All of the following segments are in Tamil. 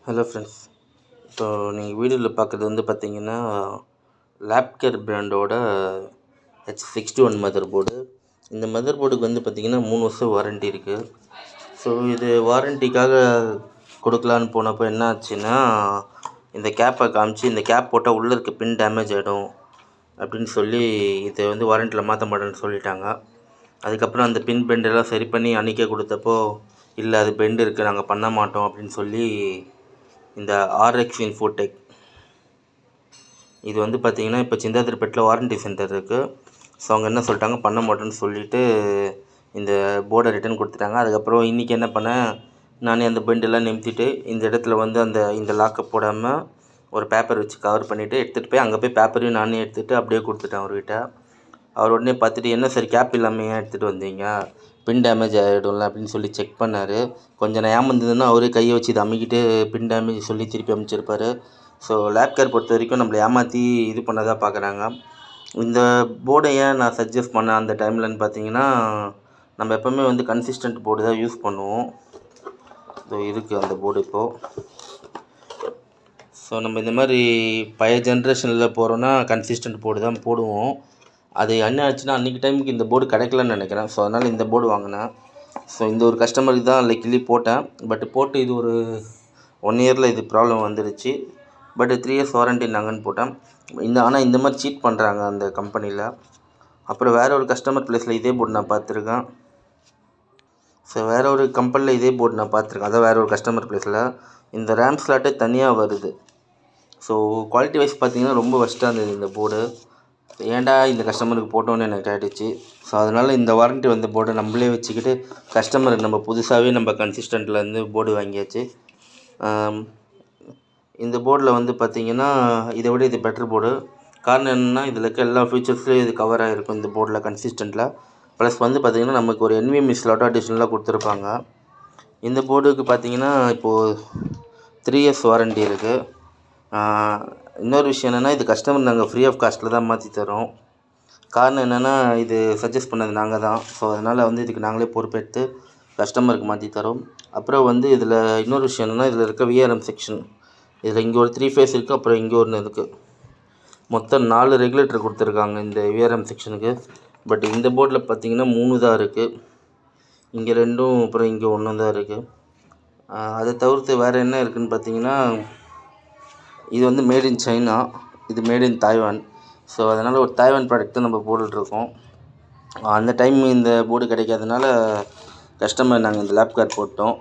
Hello friends. ஸோ நீங்கள் வீடியோவில் பார்க்குறது வந்து பார்த்தீங்கன்னா லேப்கேர் பிராண்டோட H61 மதர் போர்டு. இந்த மதர் போர்டுக்கு வந்து பார்த்திங்கன்னா 3 வருஷம் வாரண்ட்டி இருக்குது. ஸோ இது வாரண்ட்டிக்காக கொடுக்கலான்னு போனப்போ என்ன ஆச்சுன்னா, இந்த கேப்பை காமிச்சு இந்த கேப் போட்டால் உள்ளே இருக்க பின் டேமேஜ் ஆகிடும் அப்படின்னு சொல்லி இதை வந்து வாரண்ட்டியில் மாற்ற மாட்டேன்னு சொல்லிட்டாங்க. அதுக்கப்புறம் அந்த பின் பெண்டெல்லாம் சரி பண்ணி அன்றைக்கே கொடுத்தப்போ, இல்லை அது பெண்டு இருக்குது, நாங்கள் பண்ண மாட்டோம் அப்படின்னு சொல்லி இந்த RX இன்ஃபோடெக் இது வந்து பார்த்திங்கன்னா இப்போ சிந்தாதிரிப்பேட்டில் வாரண்ட்டி சென்டர் இருக்குது. ஸோ அவங்க என்ன சொல்லிட்டாங்க, பண்ண மாட்டோன்னு சொல்லிவிட்டு இந்த போர்டை ரிட்டன் கொடுத்துட்டாங்க. அதுக்கப்புறம் இன்றைக்கி என்ன பண்ணேன், நானே அந்த பெண்டெல்லாம் நிமித்திட்டு இந்த இடத்துல வந்து இந்த லாக்கை போடாமல் ஒரு பேப்பர் வச்சு கவர் பண்ணிவிட்டு எடுத்துகிட்டு போய் அங்கே போய் பேப்பரையும் நானே எடுத்துகிட்டு அப்படியே கொடுத்துட்டேன் அவர்கிட்ட. அவர் உடனே பார்த்துட்டு, என்ன சார் கேப் இல்லாமல் ஏன் எடுத்துகிட்டு வந்தீங்க, பின் டேமேஜ் ஆகிடும்ல அப்படின்னு சொல்லி செக் பண்ணார். கொஞ்சம் நான் ஏமாந்ததுன்னா அவரே கையை வச்சு இதை அம்மிக்கிட்டு பின் டேமேஜ் சொல்லி திருப்பி அமைச்சிருப்பார். ஸோ லேப்கேர் பொறுத்த வரைக்கும் நம்மளை ஏமாற்றி இது பண்ணதாக பார்க்குறாங்க. இந்த போர்டை ஏன் நான் சஜஸ்ட் பண்ணேன் அந்த டைம்லன்னு பார்த்தீங்கன்னா, நம்ம எப்போவுமே வந்து கன்சிஸ்டன்ட் போர்டு தான் யூஸ் பண்ணுவோம். ஸோ இருக்குது அந்த போர்டு இப்போது. ஸோ நம்ம இந்த மாதிரி பழைய ஜென்ரேஷனில் போகிறோன்னா கன்சிஸ்டன்ட் போர்டு தான் போடுவோம். அது என்ன ஆச்சுன்னா, அன்றைக்கி டைமுக்கு இந்த போர்டு கிடைக்கலன்னு நினைக்கிறேன். ஸோ அதனால் இந்த போர்டு வாங்கினேன். ஸோ இந்த ஒரு கஸ்டமருக்கு தான் லக்கிலி போட்டேன். பட் போட்டு இது ஒரு 1 இயரில் இது ப்ராப்ளம் வந்துடுச்சு. பட் 3 இயர்ஸ் வாரண்ட்டி நாங்கன்னு போட்டேன். ஆனால் இந்த மாதிரி சீட் பண்ணுறாங்க அந்த கம்பெனியில். அப்புறம் வேறு ஒரு கஸ்டமர் ப்ளேஸில் இதே போர்டு நான் பார்த்துருக்கேன். ஸோ வேறு ஒரு கம்பெனியில் இதே போர்டு நான் பார்த்துருக்கேன். அதான் வேறு ஒரு கஸ்டமர் ப்ளேஸில் இந்த ரேம் ஸ்லாட்டே தனியாக வருது. ஸோ குவாலிட்டி வைஸ் பார்த்திங்கன்னா ரொம்ப ஒஸ்ட்டாக இருந்தது இந்த போர்டு. ஏன்டா இந்த கஸ்டமருக்கு போட்டோன்னு எனக்கு ஆகிடுச்சு. ஸோ அதனால் இந்த வாரண்ட்டி வந்த போர்டை நம்மளே வச்சுக்கிட்டு கஸ்டமருக்கு நம்ம புதுசாகவே நம்ம கன்சிஸ்டண்ட்லேருந்து போர்டு வாங்கியாச்சு. இந்த போர்டில் வந்து பார்த்திங்கன்னா இதை விட இது பெட்டர் போர்டு. காரணம் என்னென்னா, இதில் இருக்க எல்லா ஃபீச்சர்ஸ்லையும் இது கவர் ஆகிருக்கும் இந்த போர்டில் கன்சிஸ்டண்ட்டில். ப்ளஸ் வந்து பார்த்திங்கன்னா நமக்கு ஒரு NVMe ஸ்லாட் அடிஷ்னலாக கொடுத்துருப்பாங்க. இந்த போர்டுக்கு பார்த்திங்கன்னா இப்போது 3 இயர்ஸ் வாரண்ட்டி இருக்குது. இன்னொரு விஷயம் என்னென்னா, இது கஸ்டமர் நாங்கள் ஃப்ரீ ஆஃப் காஸ்ட்டில் தான் மாற்றி தரோம். காரணம் என்னென்னா, இது சஜஸ்ட் பண்ணது நாங்கள் தான். ஸோ அதனால் வந்து இதுக்கு நாங்களே பொறுப்பெடுத்து கஸ்டமருக்கு மாற்றி தரோம். அப்புறம் வந்து இதில் இன்னொரு விஷயம் என்னென்னா, இதில் இருக்க VRM செக்ஷன், இதில் இங்கே ஒரு 3 ஃபேஸ் இருக்குது, அப்புறம் இங்கே ஒன்று இருக்குது. மொத்தம் 4 ரெகுலேட்டர் கொடுத்துருக்காங்க இந்த VRM செக்ஷனுக்கு. பட் இந்த போர்டில் பார்த்திங்கன்னா 3 தான் இருக்குது. இங்கே 2ம் அப்புறம் இங்கே 1 தான் இருக்குது. அதை தவிர்த்து வேறு என்ன இருக்குதுன்னு பார்த்திங்கன்னா, இது வந்து மேட் இன் சைனா, இது மேட் இன் தாய்வான். ஸோ அதனால் ஒரு தாய்வான் ப்ராடக்ட் தான் நம்ம போட்டுட்ருக்கோம். அந்த டைம் இந்த போர்டு கிடைக்காதனால கஸ்டமர் நாங்கள் இந்த லேப்கேர் போட்டோம்.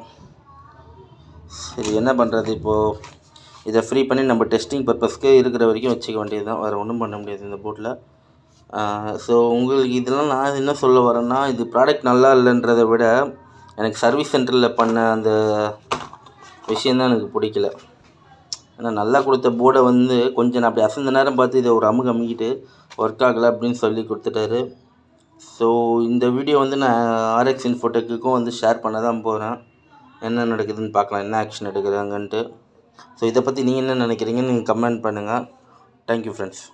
சரி, என்ன பண்ணுறது, இப்போது இதை ஃப்ரீ பண்ணி நம்ம டெஸ்டிங் பர்பஸ்க்கு இருக்கிற வரைக்கும் வச்சுக்க வேண்டியது தான். வேறு ஒன்றும் பண்ண முடியாது இந்த போர்டில். ஸோ உங்களுக்கு இதெல்லாம் நான் என்ன சொல்ல வரேன்னா, இது ப்ராடக்ட் நல்லா இல்லைன்றதை விட எனக்கு சர்வீஸ் சென்டரில் பண்ண அந்த விஷயந்தான் எனக்கு பிடிக்கல. ஏன்னா நல்லா கொடுத்த போர்டை வந்து கொஞ்சம் நான் அப்படி அசந்த நேரம் பார்த்து இதை ஒரு அமுக்கிட்டு ஒர்க் ஆகலை அப்படின்னு சொல்லி கொடுத்துட்டாரு. ஸோ இந்த வீடியோ வந்து நான் RX இன்ஃபோடெக்குக்கும் வந்து ஷேர் பண்ண தான் போகிறேன். என்ன நடக்குதுன்னு பார்க்கலாம், என்ன ஆக்ஷன் எடுக்கிறாங்கன்ட்டு. ஸோ இதை பற்றி நீங்கள் என்ன நினைக்கிறீங்கன்னு நீங்கள் கமெண்ட் பண்ணுங்கள். Thank you friends.